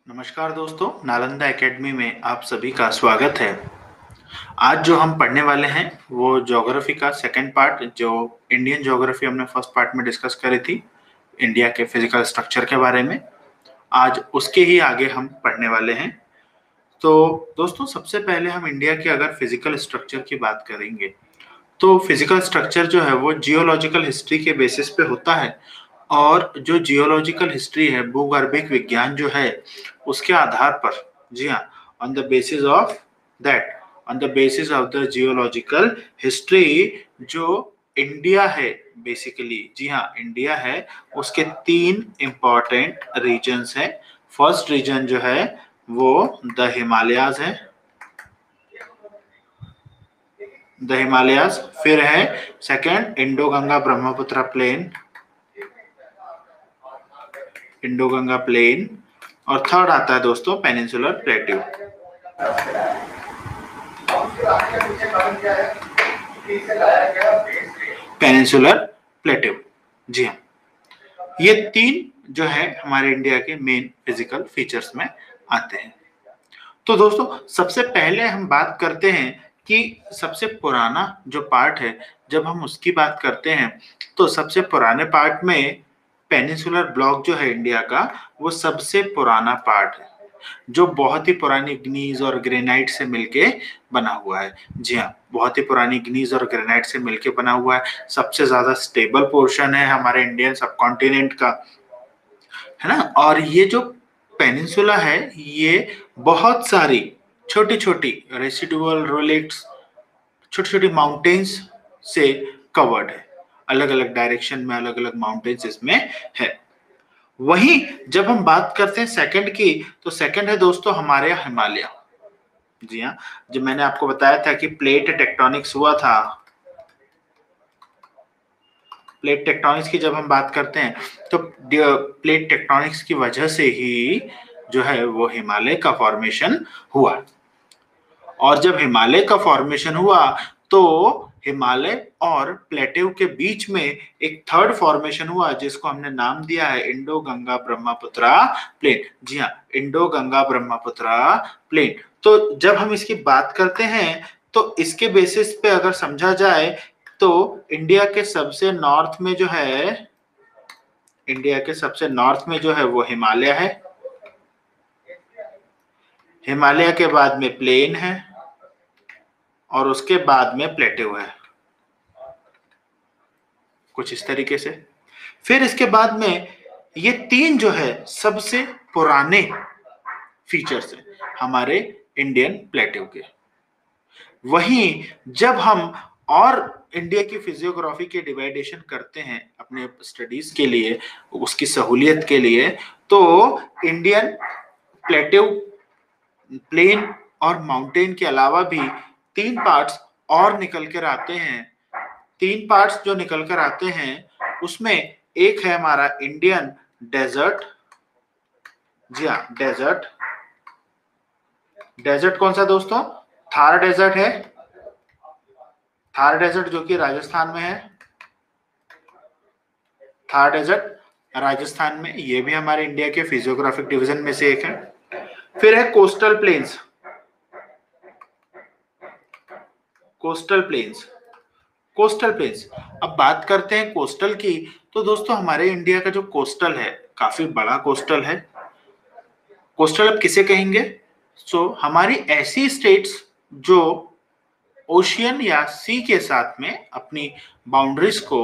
नमस्कार दोस्तों, नालंदा एकेडमी में आप सभी का स्वागत है। आज जो हम पढ़ने वाले हैं वो ज्योग्राफी का सेकंड पार्ट, जो इंडियन ज्योग्राफी हमने फर्स्ट पार्ट में डिस्कस करी थी, इंडिया के फिजिकल स्ट्रक्चर के बारे में। आज उसके ही आगे हम पढ़ने वाले हैं। तो दोस्तों, सबसे पहले हम इंडिया के अगर फिजिकल स्ट्रक्चर की बात करेंगे तो फिजिकल स्ट्रक्चर जो है वो जियोलॉजिकल हिस्ट्री के बेसिस पे होता है। और जो जियोलॉजिकल हिस्ट्री है, भूगर्भिक विज्ञान जो है, उसके आधार पर, जी हाँ, on the basis of that, on the basis of the geological history, जो इंडिया है बेसिकली, जी हाँ, इंडिया है, उसके 3 इंपॉर्टेंट रीजन्स हैं। फर्स्ट रीजन जो है वो द हिमालयाज है, द हिमालयाज। फिर है second Indo Ganga Brahmaputra plain, Indo Ganga plain. और थर्ड आता है दोस्तों पेनिनसुलर प्लेट्यू। पेनिनसुलर प्लेट्यू, जी हाँ, ये 3 जो है हमारे इंडिया के मेन फिजिकल फीचर्स में आते हैं। तो दोस्तों, सबसे पहले हम बात करते हैं कि सबसे पुराना जो पार्ट है, जब हम उसकी बात करते हैं तो सबसे पुराने पार्ट में पेनिनसुलर ब्लॉक जो है इंडिया का, वो सबसे पुराना पार्ट है, जो बहुत ही पुरानी ग्नीज और ग्रेनाइट से मिलके बना हुआ है। जी हाँ, बहुत ही पुरानी ग्नीज और ग्रेनाइट से मिलके बना हुआ है। सबसे ज्यादा स्टेबल पोर्शन है हमारे इंडियन सबकॉन्टिनेंट का, है ना। और ये जो पेनिनसुला है, ये बहुत सारी छोटी छोटी रेसिडुअल रिलेट्स, छोटी छोटी माउंटेन्स से कवर्ड है। अलग अलग डायरेक्शन में अलग अलग माउंटेन्स इसमें है। वहीं जब हम बात करते हैं सेकंड की, तो सेकंड है दोस्तों हमारे यहाँ हिमालय। जी हाँ, जब मैंने आपको बताया था कि प्लेट टेक्टोनिक्स हुआ था, प्लेट टेक्टोनिक्स की जब हम बात करते हैं तो प्लेट टेक्टोनिक्स की वजह से ही जो है वो हिमालय का फॉर्मेशन हुआ। और जब हिमालय का फॉर्मेशन हुआ तो हिमालय और प्लेट्यू के बीच में एक थर्ड फॉर्मेशन हुआ, जिसको हमने नाम दिया है इंडो गंगा ब्रह्मपुत्र प्लेन। जी हाँ, इंडो गंगा ब्रह्मपुत्र प्लेन। तो जब हम इसकी बात करते हैं तो इसके बेसिस पे अगर समझा जाए तो इंडिया के सबसे नॉर्थ में जो है, इंडिया के सबसे नॉर्थ में जो है वो हिमालय है। हिमालय के बाद में प्लेन है और उसके बाद में प्लेट्यू है, कुछ इस तरीके से। फिर इसके बाद में ये 3 जो है सबसे पुराने फीचर्स हैं हमारे इंडियन प्लेट्यू के। वहीं जब हम और इंडिया की फिजियोग्राफी के डिवाइडेशन करते हैं अपने स्टडीज के लिए, उसकी सहूलियत के लिए, तो इंडियन प्लेट्यू, प्लेन और माउंटेन के अलावा भी 3 पार्ट्स और निकल कर आते हैं। 3 पार्ट्स जो निकल कर आते हैं उसमें एक है हमारा इंडियन डेजर्ट। जी हाँ, डेजर्ट। डेजर्ट कौन सा दोस्तों? थार डेजर्ट है, थार डेजर्ट जो कि राजस्थान में है। थार डेजर्ट राजस्थान में, ये भी हमारे इंडिया के फिजियोग्राफिक डिवीजन में से एक है। फिर है coastal planes, coastal planes, coastal planes. अब बात करते हैं कोस्टल की, तो दोस्तों हमारे इंडिया का जो कोस्टल है काफी बड़ा कोस्टल है। कोस्टल अब किसे कहेंगे? हमारी ऐसी स्टेट्स जो ओशियन या सी के साथ में अपनी बाउंड्रीज को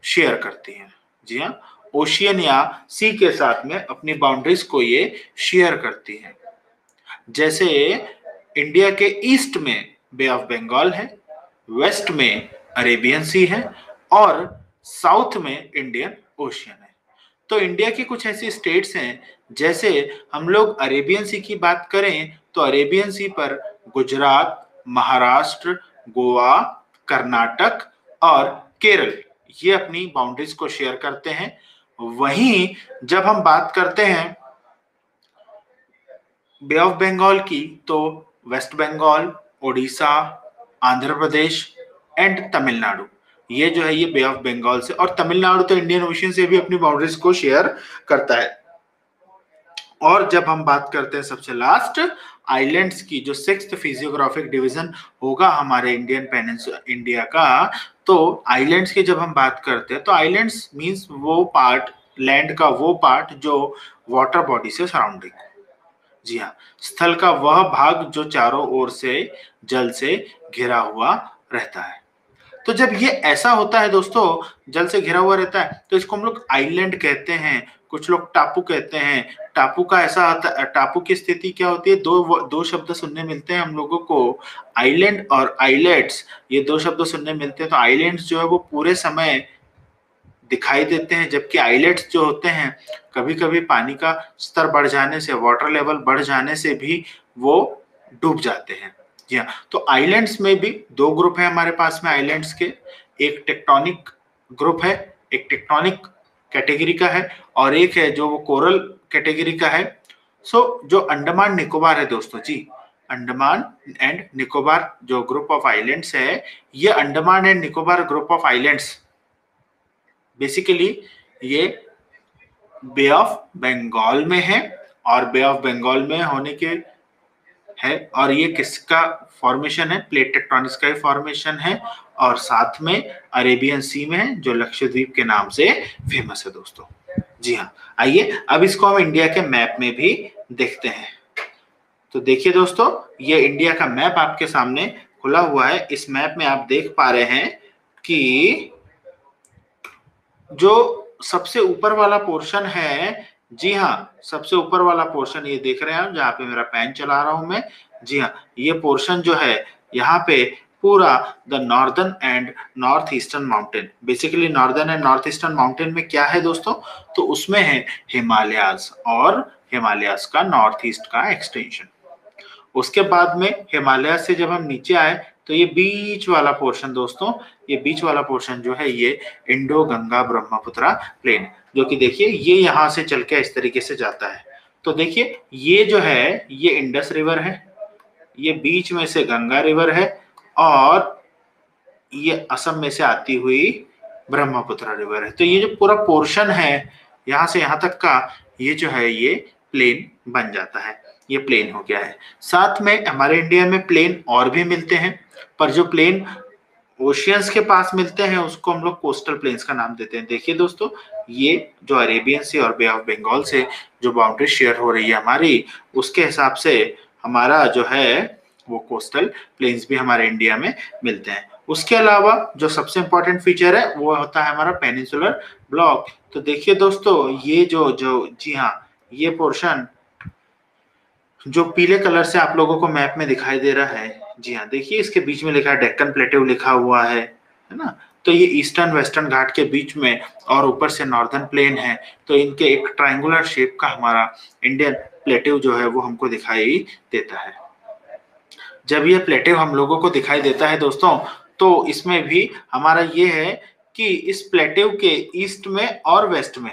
शेयर करती हैं। जी हाँ, ओशियन या सी के साथ में अपनी बाउंड्रीज को ये शेयर करती हैं। जैसे इंडिया के ईस्ट में बे ऑफ बंगाल है, वेस्ट में अरेबियन सी है और साउथ में इंडियन ओशियन है। तो इंडिया की कुछ ऐसी स्टेट्स हैं, जैसे हम लोग अरेबियन सी की बात करें तो अरेबियन सी पर गुजरात, महाराष्ट्र, गोवा, कर्नाटक और केरल ये अपनी बाउंड्रीज को शेयर करते हैं। वहीं जब हम बात करते हैं बे ऑफ बंगाल की, तो वेस्ट बंगाल, ओडिशा, आंध्र प्रदेश एंड तमिलनाडु, ये जो है ये बे ऑफ बंगाल से, और तमिलनाडु तो इंडियन ओशियन से भी अपनी बाउंड्रीज को शेयर करता है। और जब हम बात करते हैं सबसे लास्ट आइलैंड्स की, जो सिक्स्थ फिजियोग्राफिक डिवीजन होगा हमारे इंडिया का, तो आइलैंड्स की जब हम बात करते हैं तो आइलैंड्स मींस वो पार्ट, लैंड का वो पार्ट जो वाटर बॉडी से सराउंडिंग। जी हाँ, स्थल का वह भाग जो चारों ओर से जल से घिरा हुआ रहता है। तो जब ये ऐसा होता है दोस्तों, जल से घिरा हुआ रहता है, तो इसको हम लोग आइलैंड कहते हैं, कुछ लोग टापू कहते हैं। टापू का ऐसा आता, टापू की स्थिति क्या होती है, दो शब्द सुनने मिलते हैं हम लोगों को, आइलैंड और आइलैट्स, ये दो शब्द सुनने मिलते हैं। तो आइलैंड्स जो है वो पूरे समय दिखाई देते हैं, जबकि आइलैट्स जो होते हैं कभी कभी पानी का स्तर बढ़ जाने से, वाटर लेवल बढ़ जाने से भी वो डूब जाते हैं। जी हाँ, तो आइलैंड्स में भी दो ग्रुप है हमारे पास में आइलैंड्स के, एक टेक्टोनिक ग्रुप है, एक टेक्टोनिक कैटेगरी का है, और एक है जो वो कोरल कैटेगरी का है। जो अंडमान निकोबार है दोस्तों जी, अंडमान एंड निकोबार जो ग्रुप ऑफ आइलैंड्स है, ये Andaman and Nicobar group of islands basically ये बे ऑफ बंगाल में है, और बे ऑफ बंगाल में होने के है, और ये किसका फॉर्मेशन है, प्लेट टेक्टोनिक्स का ही फॉर्मेशन है, और साथ में अरेबियन सी में है जो लक्षद्वीप के नाम से फेमस है दोस्तों। जी हाँ, आइए अब इसको हम इंडिया के मैप में भी देखते हैं। तो देखिए दोस्तों, ये इंडिया का मैप आपके सामने खुला हुआ है। इस मैप में आप देख पा रहे हैं कि जो सबसे ऊपर वाला पोर्शन है, जी हाँ, सबसे ऊपर वाला पोर्शन ये देख रहे हैं आप, जहाँ पे मेरा पेन चला रहा हूं मैं। जी हाँ, ये पोर्शन जो है यहाँ पे पूरा the northern and north eastern mountain, basically northern and north eastern mountain में क्या है दोस्तों, तो उसमें है हिमालयाज, और हिमालयाज का नॉर्थ ईस्ट का एक्सटेंशन। उसके बाद में हिमालय से जब हम नीचे आए तो ये बीच वाला पोर्शन दोस्तों, ये बीच वाला पोर्शन जो है ये इंडो गंगा ब्रह्मपुत्रा प्लेन, जो कि देखिए ये यहाँ से चल के इस तरीके से जाता है। तो देखिए ये जो है ये इंडस रिवर है, ये बीच में से गंगा रिवर है, और ये असम में से आती हुई ब्रह्मपुत्रा रिवर है। तो ये जो पूरा पोर्शन है यहाँ से यहाँ तक का, ये जो है ये प्लेन बन जाता है, ये प्लेन हो गया है। साथ में हमारे इंडिया में प्लेन और भी मिलते हैं, पर जो प्लेन ओशियंस के पास मिलते हैं उसको हम लोग कोस्टल प्लेन्स का नाम देते हैं। देखिए दोस्तों, ये जो अरेबियन सी और बे ऑफ बंगाल से जो बाउंड्री शेयर हो रही है हमारी, उसके हिसाब से हमारा जो है वो कोस्टल प्लेन्स भी हमारे इंडिया में मिलते हैं। उसके अलावा जो सबसे इंपॉर्टेंट फीचर है वो होता है हमारा पेनिनसुलर ब्लॉक। तो देखिए दोस्तों, ये जो जो जी हाँ, ये पोर्शन जो पीले कलर से आप लोगों को मैप में दिखाई दे रहा है, जी हाँ, देखिए इसके बीच में लिखा है डेक्कन प्लेट्यू लिखा हुआ है ना। तो ये ईस्टर्न वेस्टर्न घाट के बीच में, और ऊपर से नॉर्दर्न प्लेन है, तो इनके एक ट्रायंगुलर शेप का हमारा इंडियन प्लेट्यू जो है वो हमको दिखाई देता है। जब ये प्लेट्यू हम लोगों को दिखाई देता है दोस्तों, तो इसमें भी हमारा ये है कि इस प्लेट्यू के ईस्ट में और वेस्ट में,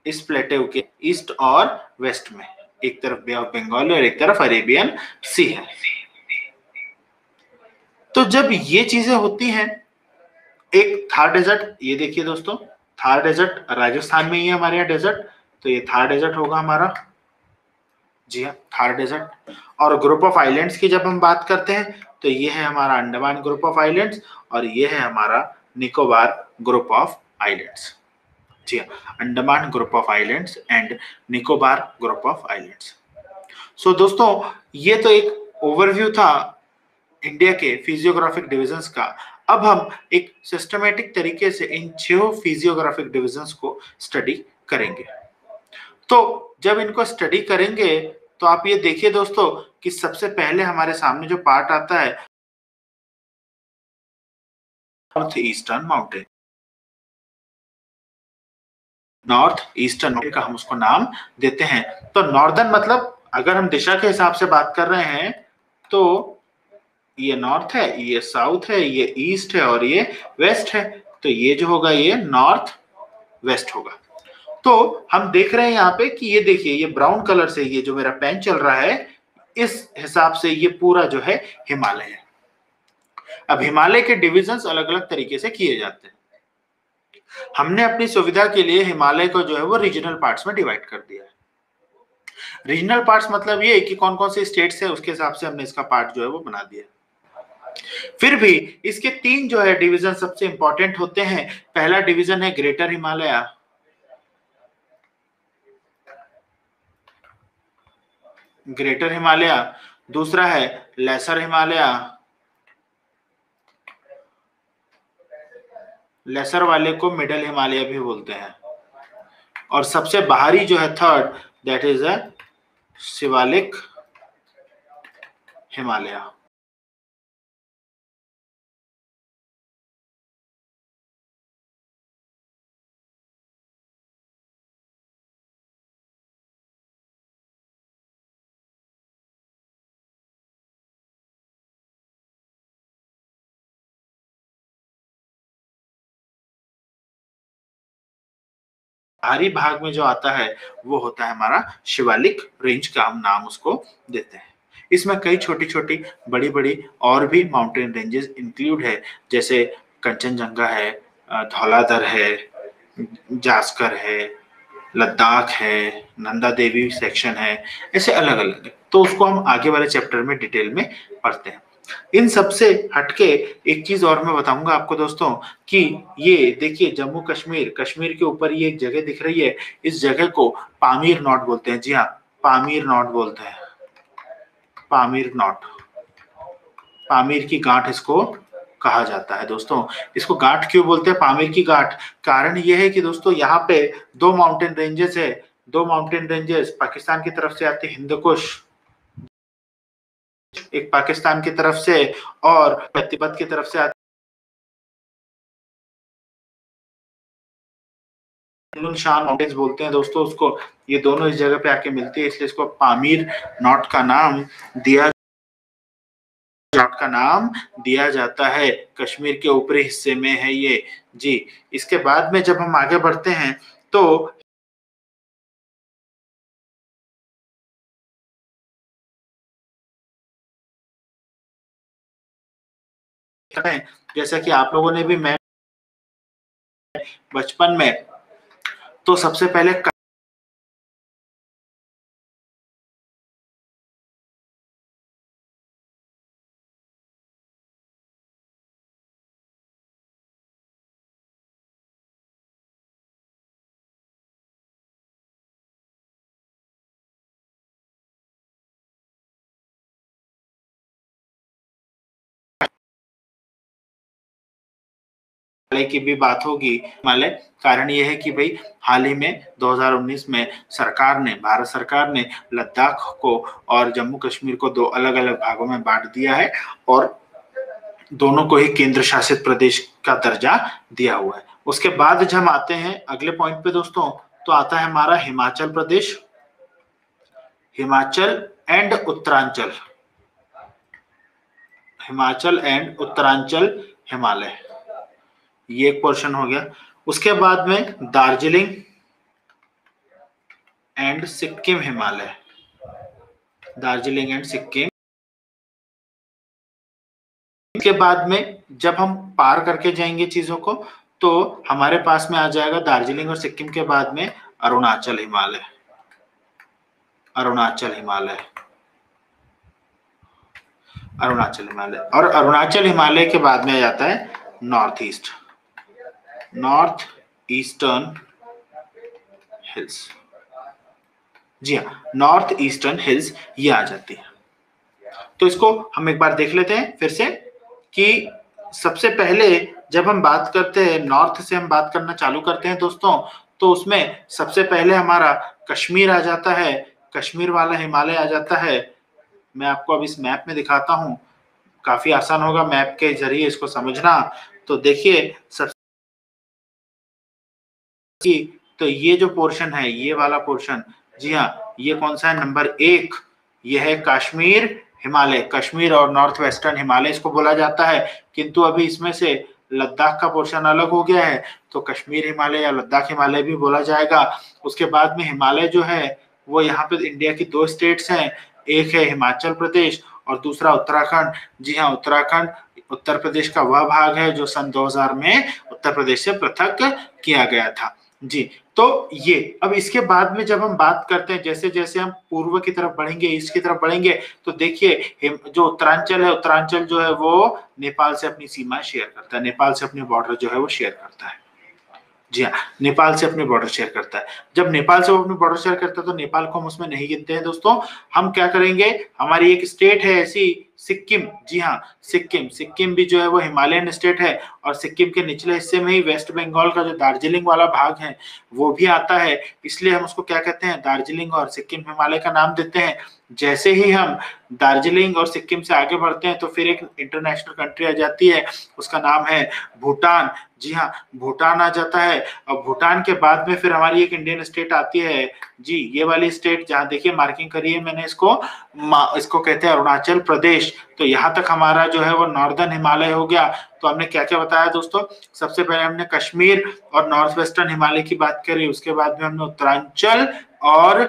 इस प्लेट्यू के ईस्ट और वेस्ट में एक तरफ बे ऑफ बंगाल और एक तरफ अरेबियन सी है। तो जब ये चीजें होती हैं, एक थार डेजर्ट, ये देखिए दोस्तों, थार डेजर्ट राजस्थान में ही है हमारे यहाँ डेजर्ट, तो ये थार डेजर्ट होगा हमारा। जी हाँ, थार डेजर्ट। और ग्रुप ऑफ आइलैंड्स की जब हम बात करते हैं तो ये है हमारा अंडमान ग्रुप ऑफ आइलैंड्स, और ये है हमारा निकोबार ग्रुप ऑफ आइलैंड्स। जी हाँ, Andaman group of islands and Nicobar group of islands. So दोस्तों, ये तो एक ओवरव्यू था इंडिया के फिजियोग्राफिक डिविजन्स का। अब हम एक सिस्टमेटिक तरीके से इन 6 फिजियोग्राफिक डिविजन्स को स्टडी करेंगे। तो जब इनको स्टडी करेंगे तो आप ये देखिए दोस्तों कि सबसे पहले हमारे सामने जो पार्ट आता है north eastern mountain, north eastern mountain का हम उसको नाम देते हैं। तो नॉर्दर्न मतलब अगर हम दिशा के हिसाब से बात कर रहे हैं तो ये नॉर्थ है, ये साउथ है, ये ईस्ट है, और ये वेस्ट है। तो ये जो होगा ये नॉर्थ वेस्ट होगा। तो हम देख रहे हैं यहाँ पे कि ये देखिए ये ब्राउन कलर से ये जो मेरा पेन चल रहा है, इस हिसाब से ये पूरा जो है हिमालय है। अब हिमालय के डिविजन्स अलग अलग तरीके से किए जाते हैं। हमने अपनी सुविधा के लिए हिमालय को जो है वो रीजनल पार्ट्स में डिवाइड कर दिया है। रीजनल पार्ट्स मतलब ये कि कौन कौन से स्टेट्स है उसके हिसाब से हमने इसका पार्ट जो है वो बना दिया। फिर भी इसके 3 जो है डिवीजन सबसे इंपॉर्टेंट होते हैं। पहला डिवीजन है ग्रेटर हिमालय, ग्रेटर हिमालय, दूसरा है लेसर हिमालय, लेसर वाले को मिडल हिमालय भी बोलते हैं, और सबसे बाहरी जो है third, that is a Shivalik Himalaya. बाहरी भाग में जो आता है वो होता है हमारा शिवालिक रेंज का हम नाम उसको देते हैं। इसमें कई छोटी छोटी बड़ी बड़ी और भी माउंटेन रेंजेस इंक्लूड है, जैसे कंचनजंगा है, धौलाधर है, जास्कर है, लद्दाख है, नंदा देवी सेक्शन है, ऐसे अलग अलग। तो उसको हम आगे वाले चैप्टर में डिटेल में पढ़ते हैं। इन सबसे हटके एक चीज और मैं बताऊंगा आपको दोस्तों कि ये देखिए जम्मू कश्मीर, कश्मीर के ऊपर ये एक जगह दिख रही है, इस जगह को पामीर नॉट बोलते हैं। जी हाँ, पामीर नॉट बोलते हैं, पामीर नॉट, पामीर की गांठ इसको कहा जाता है दोस्तों। इसको गांठ क्यों बोलते हैं, पामीर की गांठ? कारण यह है कि दोस्तों यहाँ पे दो माउंटेन रेंजेस है, दो माउंटेन रेंजेस पाकिस्तान की तरफ से आते हैं, हिंद कुश एक पाकिस्तान की तरफ से और तिब्बत की तरफ से आते शान माउंटेन्स बोलते हैं दोस्तों उसको। ये दोनों इस जगह पे आके मिलती है, इसलिए इसको पामीर नॉट का नाम दिया जाता है। कश्मीर के ऊपरी हिस्से में है ये जी। इसके बाद में जब हम आगे बढ़ते हैं तो जैसा कि आप लोगों ने भी मैप बचपन में, तो सबसे पहले की भी बात होगी हिमालय। कारण यह है कि भाई हाल ही में 2019 में सरकार ने, भारत सरकार ने लद्दाख को और जम्मू कश्मीर को दो अलग अलग भागों में बांट दिया है और दोनों को ही केंद्र शासित प्रदेश का दर्जा दिया हुआ है। उसके बाद जब हम आते हैं अगले पॉइंट पे दोस्तों, तो आता है हमारा हिमाचल प्रदेश, हिमाचल एंड उत्तरांचल, हिमाचल एंड उत्तरांचल हिमालय, ये एक पोर्शन हो गया। उसके बाद में दार्जिलिंग एंड सिक्किम हिमालय, दार्जिलिंग एंड सिक्किम। इसके बाद में जब हम पार करके जाएंगे चीजों को, तो हमारे पास में आ जाएगा दार्जिलिंग और सिक्किम के बाद में अरुणाचल हिमालय, अरुणाचल हिमालय, अरुणाचल हिमालय। और अरुणाचल हिमालय के बाद में आ जाता है north east, north eastern hills. जी हाँ, नॉर्थ ईस्टर्न हिल्स ये आ जाती है। तो इसको हम एक बार देख लेते हैं फिर से कि सबसे पहले जब हम बात करते हैं, नॉर्थ से हम बात करना चालू करते हैं दोस्तों, तो उसमें सबसे पहले हमारा कश्मीर आ जाता है, कश्मीर वाला हिमालय आ जाता है। मैं आपको अब इस मैप में दिखाता हूँ, काफी आसान होगा मैप के जरिए इसको समझना। तो देखिए सबसे, तो ये जो पोर्शन है, ये वाला पोर्शन, जी हाँ, ये कौन सा है, नंबर 1, ये है कश्मीर हिमालय, कश्मीर और नॉर्थ वेस्टर्न हिमालय इसको बोला जाता है। किंतु अभी इसमें से लद्दाख का पोर्शन अलग हो गया है, तो कश्मीर हिमालय या लद्दाख हिमालय भी बोला जाएगा। उसके बाद में हिमालय जो है वो यहाँ पे इंडिया की 2 स्टेट्स हैं, एक है हिमाचल प्रदेश और दूसरा उत्तराखंड। जी हाँ, उत्तराखंड उत्तर प्रदेश का वह भाग है जो सन 2000 में उत्तर प्रदेश से पृथक किया गया था जी। तो ये अब इसके बाद में जब हम बात करते हैं, जैसे जैसे हम पूर्व की तरफ बढ़ेंगे, ईस्ट की तरफ बढ़ेंगे, तो देखिए जो उत्तरांचल है, उत्तरांचल जो है वो नेपाल से अपनी सीमा शेयर करता है, नेपाल से अपनी बॉर्डर जो है वो शेयर करता है। जी हाँ, नेपाल से अपने बॉर्डर शेयर करता है। जब नेपाल से वो अपने बॉर्डर शेयर करता है तो नेपाल को हम उसमें नहीं गिनते हैं दोस्तों। हम क्या करेंगे, हमारी एक स्टेट है ऐसी सिक्किम, जी हाँ सिक्किम, सिक्किम भी जो है वो हिमालयन स्टेट है, और सिक्किम के निचले हिस्से में ही वेस्ट बंगाल का जो दार्जिलिंग वाला भाग है वो भी आता है, इसलिए हम उसको क्या कहते हैं, दार्जिलिंग और सिक्किम हिमालय का नाम देते हैं। जैसे ही हम दार्जिलिंग और सिक्किम से आगे बढ़ते हैं तो फिर एक इंटरनेशनल कंट्री आ जाती है, उसका नाम है भूटान। जी हाँ, भूटान आ जाता है, और भूटान के बाद में फिर हमारी एक इंडियन स्टेट आती है जी, ये वाली स्टेट जहाँ देखिए मार्किंग करी है मैंने इसको कहते हैं अरुणाचल प्रदेश। तो यहाँ तक हमारा जो है वो नॉर्दर्न हिमालय हो गया। तो हमने क्या क्या बताया दोस्तों, सबसे पहले हमने कश्मीर और नॉर्थ वेस्टर्न हिमालय की बात करी, उसके बाद में हमने उत्तरांचल और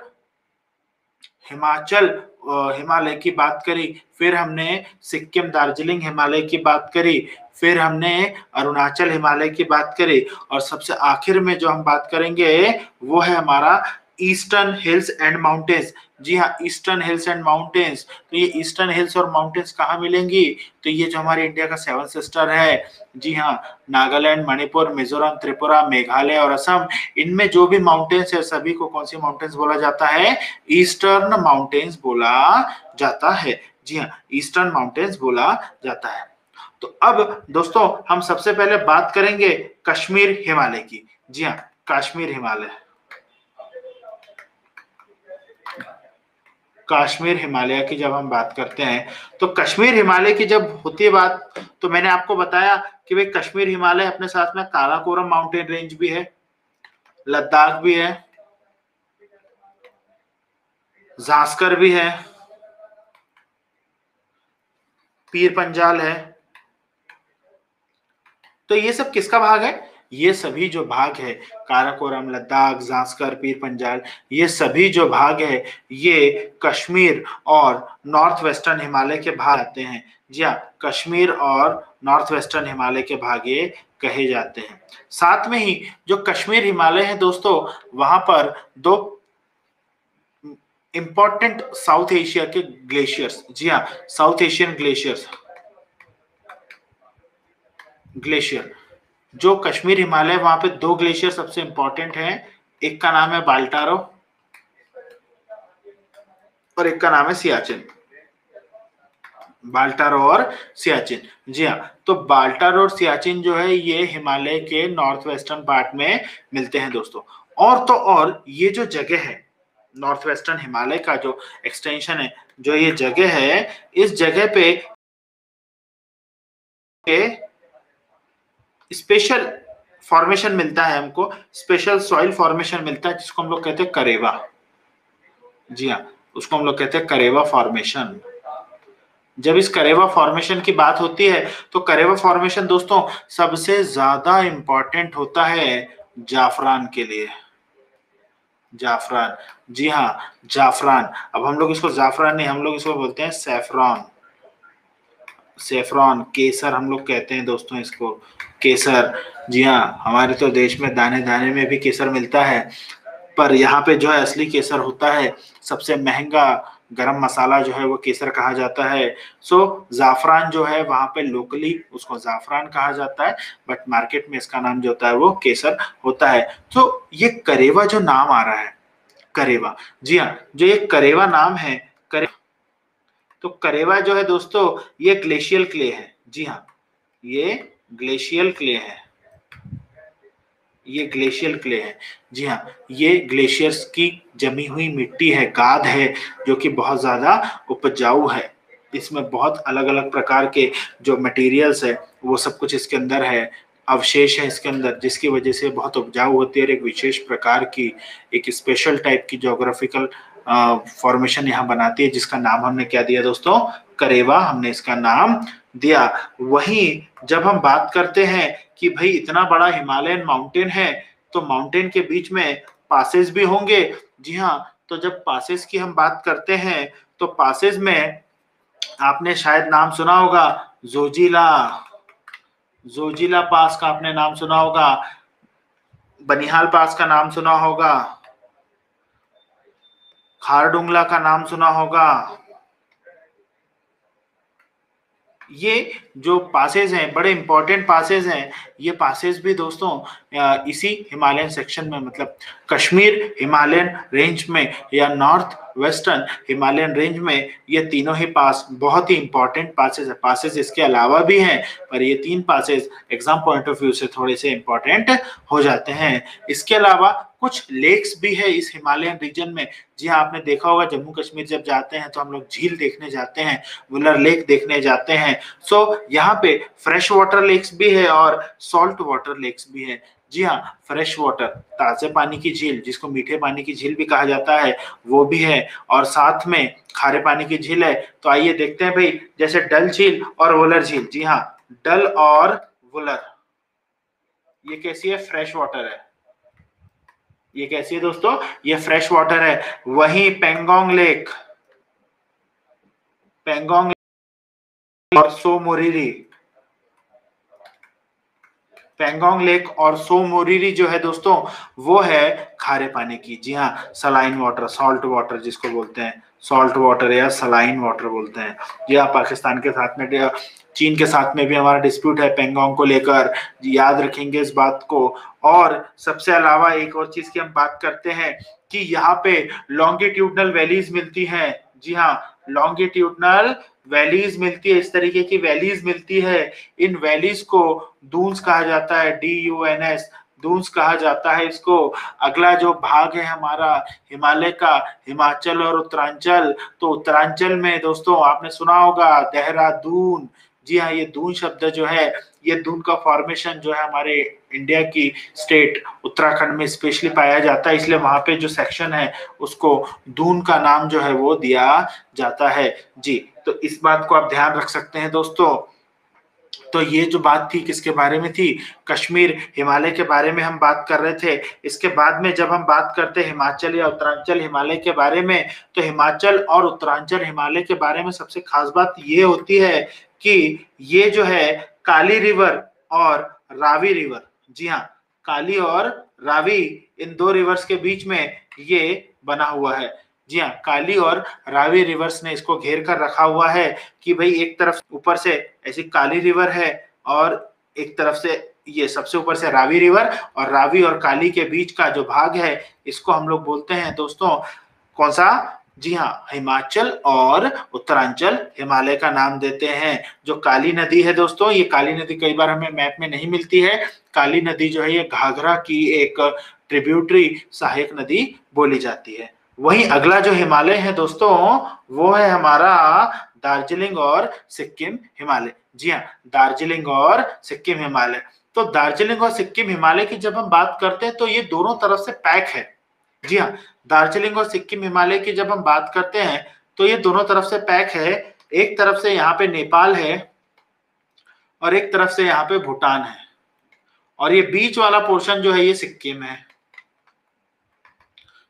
हिमाचल हिमालय की बात करी, फिर हमने सिक्किम दार्जिलिंग हिमालय की बात करी, फिर हमने अरुणाचल हिमालय की बात करी, और सबसे आखिर में जो हम बात करेंगे वो है हमारा ईस्टर्न हिल्स एंड माउंटेन्स। जी हाँ, ईस्टर्न हिल्स एंड माउंटेन्स। तो ये ईस्टर्न हिल्स और माउंटेन्स कहाँ मिलेंगी, तो ये जो हमारे इंडिया का 7 सिस्टर है, जी हाँ, नागालैंड, मणिपुर, मिजोरम, त्रिपुरा, मेघालय और असम, इनमें जो भी माउंटेन्स है सभी को कौन सी माउंटेन्स बोला जाता है, ईस्टर्न माउंटेन्स बोला जाता है। जी हाँ, ईस्टर्न माउंटेन्स बोला जाता है। तो अब दोस्तों हम सबसे पहले बात करेंगे कश्मीर हिमालय की। जी हाँ, कश्मीर हिमालय, कश्मीर हिमालय की जब हम बात करते हैं तो कश्मीर हिमालय की जब होती है बात, तो मैंने आपको बताया कि भाई कश्मीर हिमालय अपने साथ में काराकोरम माउंटेन रेंज भी है, लद्दाख भी है, जास्कर भी है, पीर पंजाल है। तो ये सब किसका भाग है, ये सभी जो भाग है काराकोरम, लद्दाख, जास्कर, पीर पंजाल, ये सभी जो भाग है ये कश्मीर और नॉर्थ वेस्टर्न हिमालय के भाग आते हैं। जी हाँ, कश्मीर और नॉर्थ वेस्टर्न हिमालय के भाग ये कहे जाते हैं। साथ में ही जो कश्मीर हिमालय है दोस्तों, वहां पर दो इंपॉर्टेंट साउथ एशिया के ग्लेशियर्स, जी हाँ साउथ एशियन ग्लेशियर्स, ग्लेशियर जो कश्मीर हिमालय, वहां पे 2 ग्लेशियर सबसे इंपॉर्टेंट हैं, एक का नाम है बाल्टारो और एक का नाम है सियाचिन। बाल्टारो और सियाचिन, जी हाँ, तो बाल्टारो और सियाचिन जो है ये हिमालय के नॉर्थ वेस्टर्न पार्ट में मिलते हैं दोस्तों। और तो और ये जो जगह है नॉर्थ वेस्टर्न हिमालय का जो एक्सटेंशन है, जो ये जगह है, इस जगह पे स्पेशल फॉर्मेशन मिलता है हमको, स्पेशल सॉइल फॉर्मेशन मिलता है जिसको हम लोग कहते हैं करेवा। जी हाँ, उसको हम लोग कहते हैं करेवा फॉर्मेशन। जब इस करेवा फॉर्मेशन की बात होती है तो करेवा फॉर्मेशन दोस्तों सबसे ज्यादा इंपॉर्टेंट होता है जाफरान के लिए। जाफरान, जी हाँ जाफरान। अब हम लोग इसको जाफरान नहीं, हम लोग इसको बोलते हैं सैफरॉन। सेफ्रॉन, केसर हम लोग कहते हैं दोस्तों इसको, केसर। जी हाँ, हमारे तो देश में दाने दाने में भी केसर मिलता है, पर यहाँ पे जो है असली केसर होता है, सबसे महंगा गरम मसाला जो है वो केसर कहा जाता है। सो जाफरान जो है वहाँ पे लोकली उसको जाफरान कहा जाता है, बट मार्केट में इसका नाम जो होता है वो केसर होता है। तो ये करेवा जो नाम आ रहा है, करेवा, जी हाँ, जो ये करेवा नाम है, तो करेवा जो है दोस्तों ये ग्लेशियल क्ले है। जी हाँ, ये ग्लेशियल क्ले है, ये ग्लेशियल क्ले है। जी हाँ, ये ग्लेशियर्स की जमी हुई मिट्टी है, गाद है, जो कि बहुत ज्यादा उपजाऊ है। इसमें बहुत अलग अलग प्रकार के जो मटेरियल्स है वो सब कुछ इसके अंदर है, अवशेष है इसके अंदर, जिसकी वजह से बहुत उपजाऊ होती है और एक विशेष प्रकार की, एक स्पेशल टाइप की ज्योग्राफिकल फॉर्मेशन यहाँ बनाती है, जिसका नाम हमने क्या दिया दोस्तों, करेवा, हमने इसका नाम दिया। वहीं जब हम बात करते हैं कि भाई इतना बड़ा हिमालयन माउंटेन है तो माउंटेन के बीच में पासेस भी होंगे। जी हाँ, तो जब पासेस की हम बात करते हैं तो पासेस में आपने शायद नाम सुना होगा जोजिला, जोजिला पास का आपने नाम सुना होगा। बनिहाल पास का नाम सुना होगा, खारडुंगला का नाम सुना होगा। ये जो पासेज हैं बड़े इंपॉर्टेंट पासेज हैं, ये पासेज भी दोस्तों इसी हिमालयन सेक्शन में, मतलब कश्मीर हिमालयन रेंज में या नॉर्थ वेस्टर्न हिमालयन रेंज में, ये तीनों ही पास बहुत ही इंपॉर्टेंट पासेज है। पासेज इसके अलावा भी हैं, पर ये तीन passages exam point of view से थोड़े से इंपॉर्टेंट हो जाते हैं। इसके अलावा कुछ लेक्स भी है इस हिमालयन रीजन में। जी हाँ, आपने देखा होगा जम्मू कश्मीर जब जाते हैं तो हम लोग झील देखने जाते हैं, वुलर लेक देखने जाते हैं। सो यहाँ पे फ्रेश वाटर लेक्स भी है और सॉल्ट वाटर लेक्स भी है। जी हाँ, फ्रेश वाटर ताजे पानी की झील, जिसको मीठे पानी की झील भी कहा जाता है, वो भी है, और साथ में खारे पानी की झील है। तो आइए देखते हैं भाई, जैसे डल झील और वुलर झील। जी हाँ, डल और वुलर, ये कैसी है? फ्रेश वाटर है। ये कैसी है दोस्तों? ये फ्रेश वाटर है। वहीं पेंगोंग लेक, पेंगोंग और सो मोरिरी, पेंगोंग लेक और सो मोरिरी जो है दोस्तों, वो है खारे पानी की। जी हाँ, सलाइन वाटर, सॉल्ट वाटर जिसको बोलते हैं, सॉल्ट वाटर या सलाइन वाटर बोलते हैं। जी हाँ, पाकिस्तान के साथ में, चीन के साथ में भी हमारा डिस्प्यूट है पेंगोंग को लेकर, याद रखेंगे इस बात को। और सबसे अलावा एक और चीज की हम बात करते हैं कि यहाँ पे लॉन्गिट्यूडनल वैलीज मिलती हैं। जी हाँ, लॉन्गिट्यूडनल वैलीज मिलती है, इस तरीके की वैलीज मिलती है। इन वैलीज को दून्स कहा जाता है, DUNS, दून्स कहा जाता है इसको। अगला जो भाग है हमारा हिमालय का, हिमाचल और उत्तरांचल, तो उत्तरांचल में दोस्तों आपने सुना होगा देहरादून। जी हाँ, ये दून शब्द जो है, ये दून का फॉर्मेशन जो है हमारे इंडिया की स्टेट उत्तराखंड में स्पेशली पाया जाता है, इसलिए वहां पे जो सेक्शन है उसको दून का नाम जो है वो दिया जाता है। जी, तो इस बात को आप ध्यान रख सकते हैं दोस्तों। तो ये जो बात थी किसके बारे में थी? कश्मीर हिमालय के बारे में हम बात कर रहे थे। इसके बाद में जब हम बात करते हैं हिमाचल या उत्तरांचल हिमालय के बारे में, तो हिमाचल और उत्तरांचल हिमालय के बारे में सबसे खास बात ये होती है कि ये जो है काली रिवर और रावी रिवर, जी हाँ, काली और रावी, इन दो रिवर्स के बीच में ये बना हुआ है। जी हाँ, काली और रावी रिवर्स ने इसको घेर कर रखा हुआ है कि भाई एक तरफ ऊपर से ऐसी काली रिवर है और एक तरफ से ये सबसे ऊपर से रावी रिवर, और रावी और काली के बीच का जो भाग है इसको हम लोग बोलते हैं दोस्तों कौन सा? जी हाँ, हिमाचल और उत्तरांचल हिमालय का नाम देते हैं। जो काली नदी है दोस्तों, ये काली नदी कई बार हमें मैप में नहीं मिलती है। काली नदी जो है ये घाघरा की एक ट्रिब्यूटरी सहायक नदी बोली जाती है। वहीं अगला जो हिमालय है दोस्तों, वो है हमारा दार्जिलिंग और सिक्किम हिमालय। जी हाँ, दार्जिलिंग और सिक्किम हिमालय। तो दार्जिलिंग और सिक्किम हिमालय की जब हम बात करते हैं तो ये दोनों तरफ से पैक है। जी हाँ, दार्जिलिंग और सिक्किम हिमालय की जब हम बात करते हैं तो ये दोनों तरफ से पैक है। एक तरफ से यहाँ पे नेपाल है और एक तरफ से यहाँ पे भूटान है, और ये बीच वाला पोर्शन जो है ये सिक्किम है।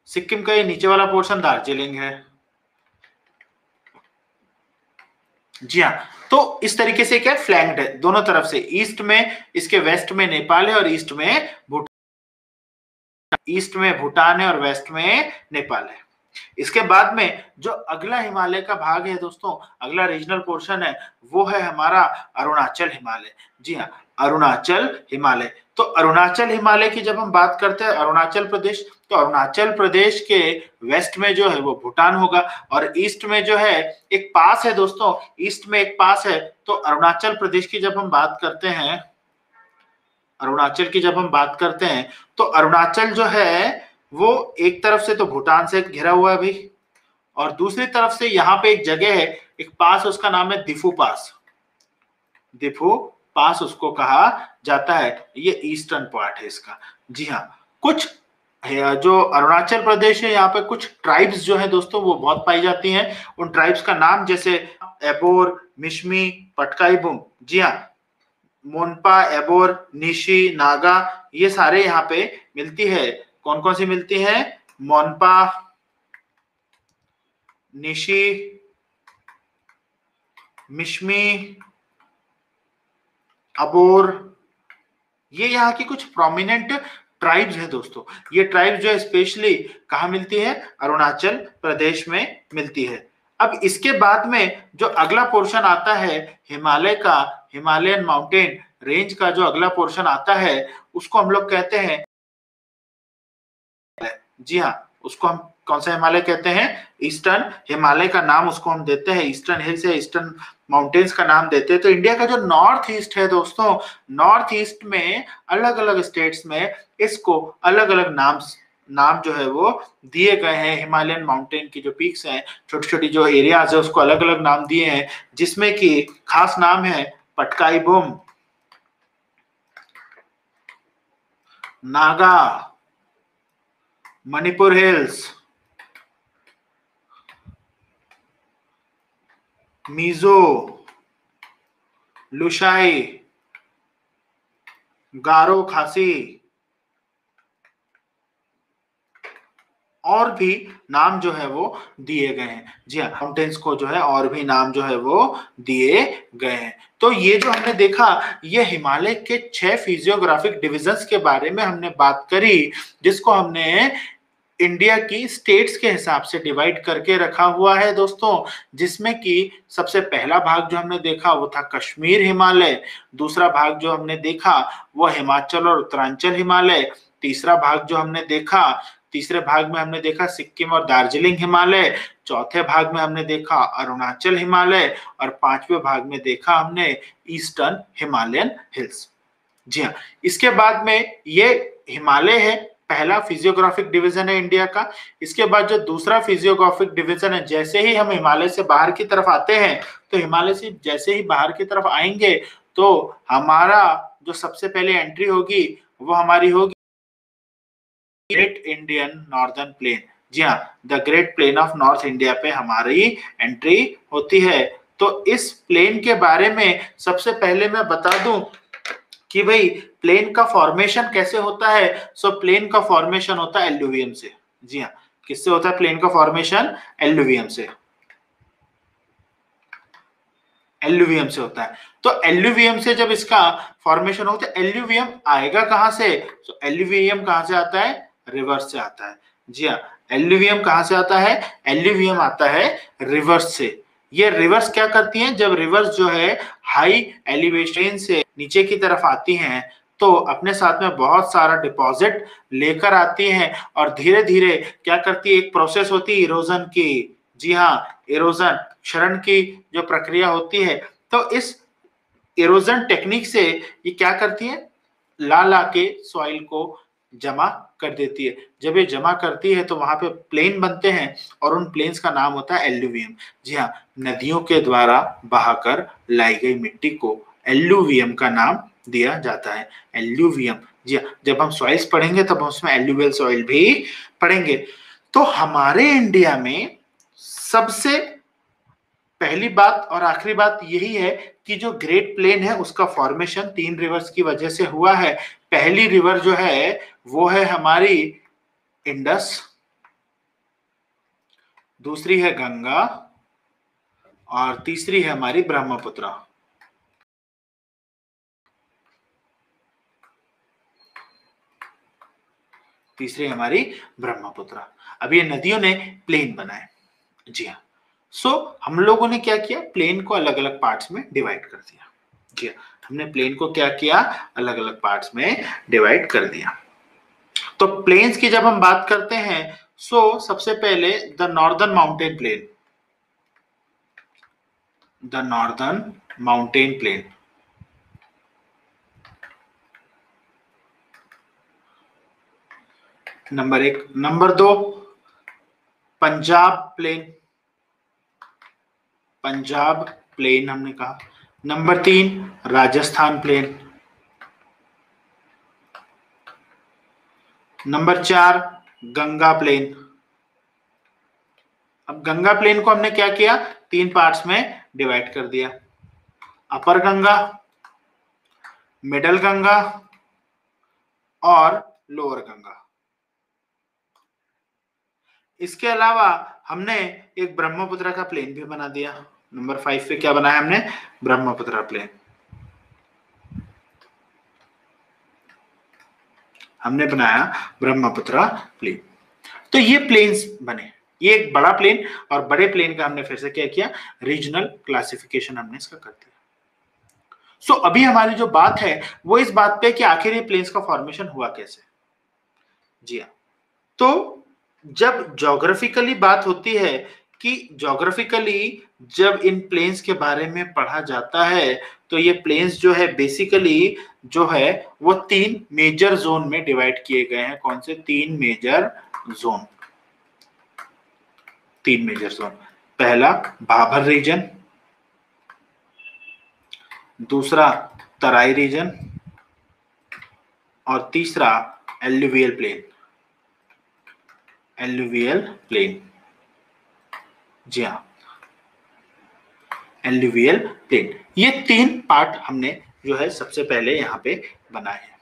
सिक्किम का ये नीचे वाला पोर्शन दार्जिलिंग है। जी हाँ, तो इस तरीके से क्या फ्लैंक्ड है दोनों तरफ से। ईस्ट में, इसके वेस्ट में नेपाल है और ईस्ट में भूटान, ईस्ट में भूटान है और वेस्ट में नेपाल है। इसके बाद में जो अगला हिमालय का भाग है दोस्तों, अगला रीजनल पोर्शन है, वो है हमारा अरुणाचल हिमालय। जी हाँ, अरुणाचल हिमालय। तो अरुणाचल हिमालय की जब हम बात करते हैं अरुणाचल प्रदेश, तो अरुणाचल प्रदेश के वेस्ट में जो है वो भूटान होगा, और ईस्ट में जो है एक पास है दोस्तों, ईस्ट में एक पास है। तो अरुणाचल प्रदेश की जब हम बात करते हैं, अरुणाचल की जब हम बात करते हैं, तो अरुणाचल जो है वो एक तरफ से तो भूटान से घिरा हुआ है भाई, और दूसरी तरफ से यहाँ पे एक जगह है, एक पास, उसका नाम है दिफू पास। दिफू पास उसको कहा जाता है, ये ईस्टर्न पार्ट है इसका। जी हाँ, कुछ जो अरुणाचल प्रदेश है यहाँ पे कुछ ट्राइब्स जो है दोस्तों वो बहुत पाई जाती हैं। उन ट्राइब्स का नाम जैसे एबोर, मिश्मी, पटकाई बुम, जी हाँ, मोनपा, एबोर, निशी, नागा, ये सारे यहाँ पे मिलती है। कौन कौन सी मिलती है? मोनपा, निशी, मिश्मी, अबोर, ये यहाँ की कुछ प्रोमिनेंट ट्राइब्स है दोस्तों। ये ट्राइब्स जो है स्पेशली कहाँ मिलती है? अरुणाचल प्रदेश में मिलती है। अब इसके बाद में जो अगला पोर्शन आता है हिमालय का, हिमालयन माउंटेन रेंज का जो अगला पोर्शन आता है उसको हम लोग कहते हैं, जी हाँ, उसको हम कौन सा हिमालय कहते हैं? ईस्टर्न हिमालय का नाम उसको हम देते हैं, ईस्टर्न हिल्स या ईस्टर्न माउंटेन्स का नाम देते हैं। तो इंडिया का जो नॉर्थ ईस्ट है दोस्तों, नॉर्थ ईस्ट में अलग अलग स्टेट्स में इसको अलग अलग नाम जो है वो दिए गए हैं। हिमालयन माउंटेन की जो पीक्स हैं, छोटी छोटी जो एरियाज है उसको अलग अलग नाम दिए हैं, जिसमें कि खास नाम है पटकाई बूम, नागा, मणिपुर हिल्स, मीजो, लुशाई, गारो खासी और भी नाम जो है वो दिए गए हैं। जी हाँ, माउंटेन्स को जो है और भी नाम जो है वो दिए गए हैं। तो ये जो हमने देखा, ये हिमालय के 6 फिजियोग्राफिक डिविजन्स के बारे में हमने बात करी, जिसको हमने इंडिया की स्टेट्स के हिसाब से डिवाइड करके रखा हुआ है दोस्तों। जिसमें कि सबसे पहला भाग जो हमने देखा वो था कश्मीर हिमालय, दूसरा भाग जो हमने देखा वो हिमाचल और उत्तरांचल हिमालय, तीसरा भाग जो हमने देखा, तीसरे भाग में हमने देखा सिक्किम और दार्जिलिंग हिमालय, चौथे भाग में हमने देखा अरुणाचल हिमालय और पांचवें भाग में देखा हमने ईस्टर्न हिमालयन हिल्स। जी हाँ, इसके बाद में ये हिमालय है, पहला फिजियोग्राफिक डिवीजन है इंडिया का। इसके बाद जो दूसरा फिजियोग्राफिक डिवीजन है, जैसे ही हम हिमालय से बाहर की तरफ आते हैं, तो हिमालय से जैसे ही बाहर की तरफ आएंगे तो हमारा जो सबसे पहले एंट्री होगी वो हमारी होगी ग्रेट इंडियन नॉर्दर्न प्लेन। जी हाँ, the great plain of north India पे हमारी एंट्री होती है। तो इस प्लेन के बारे में सबसे पहले मैं बता दूं कि भाई प्लेन का फॉर्मेशन कैसे होता है। सो प्लेन का फॉर्मेशन होता है एल्यूवियम से। जी हाँ, किससे होता है प्लेन का फॉर्मेशन? एल्यूवियम से, एल्यूवियम से होता है। तो एल्यूवियम से जब इसका फॉर्मेशन होता है, एल्यूवियम आएगा कहां से? तो एल्यूवियम कहां से आता है? रिवर्स से आता है। जी हाँ, एल्यूवियम कहां से आता है? एल्यूवियम आता है रिवर्स से। ये रिवर्स क्या करती है? जब रिवर्स जो है हाई एलिवेशन से नीचे की तरफ आती हैं तो अपने साथ में बहुत सारा डिपॉजिट लेकर आती हैं और धीरे धीरे क्या करती है? एक प्रोसेस होती है इरोजन की। जी हाँ, इरोजन, क्षरण की जो प्रक्रिया होती है। तो इस इरोजन टेक्निक से ये क्या करती है? ला ला के सॉइल को जमा कर देती है। जब ये जमा करती है तो वहां पे प्लेन बनते हैं और उन प्लेन्स का नाम होता है एल्यूवियम। जी हाँ, नदियों के द्वारा बहाकर लाई गई मिट्टी को एल्यूवियम का नाम दिया जाता है। एल्यूवियम। जी हाँ, जब हम सॉइल्स पढ़ेंगे तब उसमें एल्यूवियल सॉइल भी पढ़ेंगे। तो हमारे इंडिया में सबसे पहली बात और आखिरी बात यही है कि जो ग्रेट प्लेन है उसका फॉर्मेशन 3 रिवर्स की वजह से हुआ है। पहली रिवर जो है वो है हमारी इंडस, दूसरी है गंगा और तीसरी है हमारी ब्रह्मपुत्र। तीसरी हमारी ब्रह्मपुत्र। अब ये नदियों ने प्लेन बनाए। जी हाँ, सो हम लोगों ने क्या किया? प्लेन को अलग अलग पार्ट्स में डिवाइड कर दिया। जी हाँ, हमने प्लेन को क्या किया? अलग अलग पार्ट्स में डिवाइड कर दिया। तो प्लेन्स की जब हम बात करते हैं, सो सबसे पहले the northern mountain plain, the northern mountain plain, number 1। Number 2 Punjab plain, Punjab plain हमने कहा। Number 3 Rajasthan plain. Number 4 Ganga plain. अब गंगा प्लेन को हमने क्या किया? 3 पार्ट्स में डिवाइड कर दिया, अपर गंगा, मिडल गंगा और लोअर गंगा। इसके अलावा हमने एक ब्रह्मपुत्र का प्लेन भी बना दिया। नंबर 5 पे क्या बनाया हमने? ब्रह्मपुत्र प्लेन। हमने बनाया ब्रह्मपुत्र प्लेन। तो ये प्लेन्स बने, ये एक बड़ा प्लेन और बड़े प्लेन का हमने फिर से क्या किया, रीजनल क्लासिफिकेशन हमने इसका कर दिया। सो अभी हमारी जो बात है वो इस बात पे कि आखिर ये प्लेन्स का फॉर्मेशन हुआ कैसे। जी हाँ, तो जब ज्योग्राफिकली बात होती है कि ज्योग्राफिकली जब इन प्लेन्स के बारे में पढ़ा जाता है तो ये प्लेन्स जो है बेसिकली जो है वो 3 मेजर जोन में डिवाइड किए गए हैं। कौन से 3 मेजर जोन? 3 major zone. पहला भाबर रीजन, दूसरा तराई रीजन और तीसरा एल्यूवियल प्लेन। एल्यूवियल प्लेन, जी हाँ, एल्यूवियल प्लेन। ये 3 पार्ट हमने जो है सबसे पहले यहाँ पे बनाए हैं।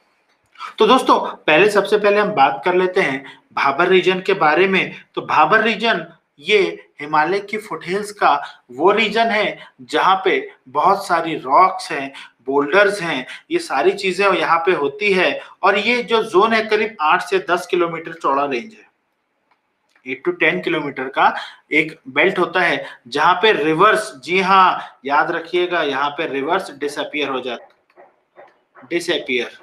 तो दोस्तों पहले सबसे पहले हम बात कर लेते हैं भाबर रीजन के बारे में। तो भाबर रीजन ये हिमालय की फुटहिल्स का वो रीजन है जहाँ पे बहुत सारी रॉक्स हैं, बोल्डर्स हैं, ये सारी चीजें यहाँ पे होती है। और ये जो जोन है करीब 8 से 10 किलोमीटर चौड़ा रेंज है। 8 to 10 किलोमीटर का एक बेल्ट होता है जहां पे रिवर्स, जी हाँ याद रखिएगा, यहाँ पे रिवर्स डिसअपियर हो जाता, disappear,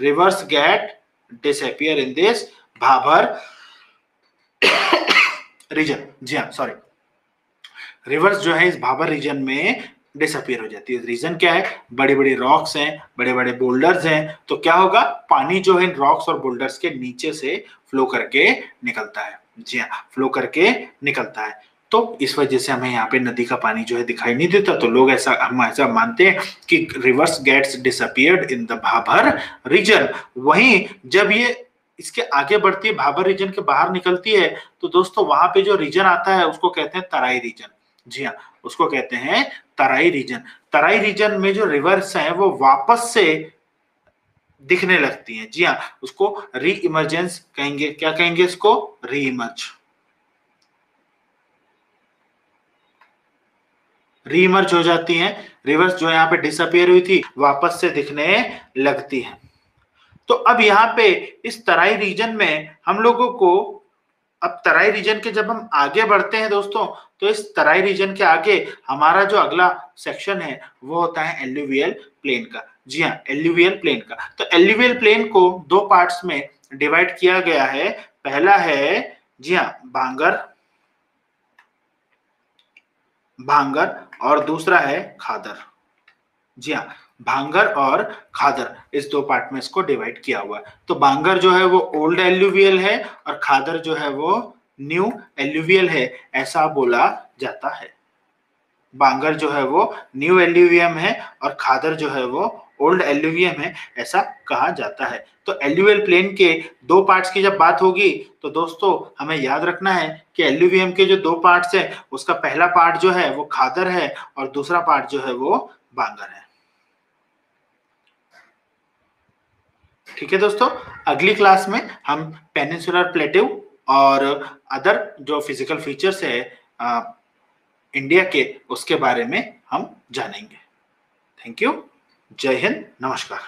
rivers get disappear in this Bhabar region. जी हाँ, सॉरी, रिवर्स जो है इस भाबर रीजन में डिसअपियर हो जाती है। रीजन क्या है? बड़ी बड़ी रॉक्स हैं, बड़े बड़े बोल्डर्स हैं। तो क्या होगा, पानी जो है इन रॉक्स और बोल्डर्स के नीचे से फ्लो करके निकलता है। जी हाँ, फ्लो करके निकलता है। तो इस वजह से हमें यहाँ पे नदी का पानी जो है दिखाई नहीं देता। तो लोग हम ऐसा मानते हैं कि rivers gets disappeared in the Bhabar region. वहीं जब ये इसके आगे बढ़ती है, भाबर रीजन के बाहर निकलती है, तो दोस्तों वहां पे जो रीजन आता है उसको कहते हैं तराई रीजन। जी हाँ, उसको कहते हैं तराई रीजन। तराई रीजन में जो रिवर्स हैं वो वापस से दिखने लगती हैं। जी हाँ, उसको री इमर्जेंस कहेंगे। क्या कहेंगे इसको? री इमर्ज। री इमर्ज हो जाती हैं। रिवर्स जो यहाँ पे डिसअपियर हुई थी वापस से दिखने लगती है। तो अब यहाँ पे इस तराई रीजन में हम लोगों को, अब तराई रीजन के जब हम आगे बढ़ते हैं दोस्तों, तो इस तराई रीजन के आगे हमारा जो अगला सेक्शन है वो होता है एल्यूवियल प्लेन का। जी हाँ, एल्यूवियल प्लेन का। तो एल्यूवियल प्लेन को 2 पार्ट्स में डिवाइड किया गया है। पहला है, जी हाँ, भांगर, भांगर, और दूसरा है खादर। जी हाँ, भांगर और खादर, इस 2 पार्ट में इसको डिवाइड किया हुआ है। तो भांगर जो है वो ओल्ड एल्यूवियल है और खादर जो है वो न्यू एल्यूवियल है, ऐसा बोला जाता है। भांगर जो है वो न्यू एल्यूवियम है और खादर जो है वो ओल्ड एल्यूवियम है, ऐसा कहा जाता है। तो एल्यूवियल प्लेन के 2 पार्ट्स की जब बात होगी तो दोस्तों हमें याद रखना है कि एल्यूवियम के जो 2 पार्ट्स हैं उसका पहला पार्ट जो है वो खादर है और दूसरा पार्ट जो है वो भांगर है। ठीक है दोस्तों, अगली क्लास में हम पेनिनसुलर प्लेट्यू और अदर जो फिजिकल फीचर्स है इंडिया के, उसके बारे में हम जानेंगे। थैंक यू, जय हिंद, नमस्कार।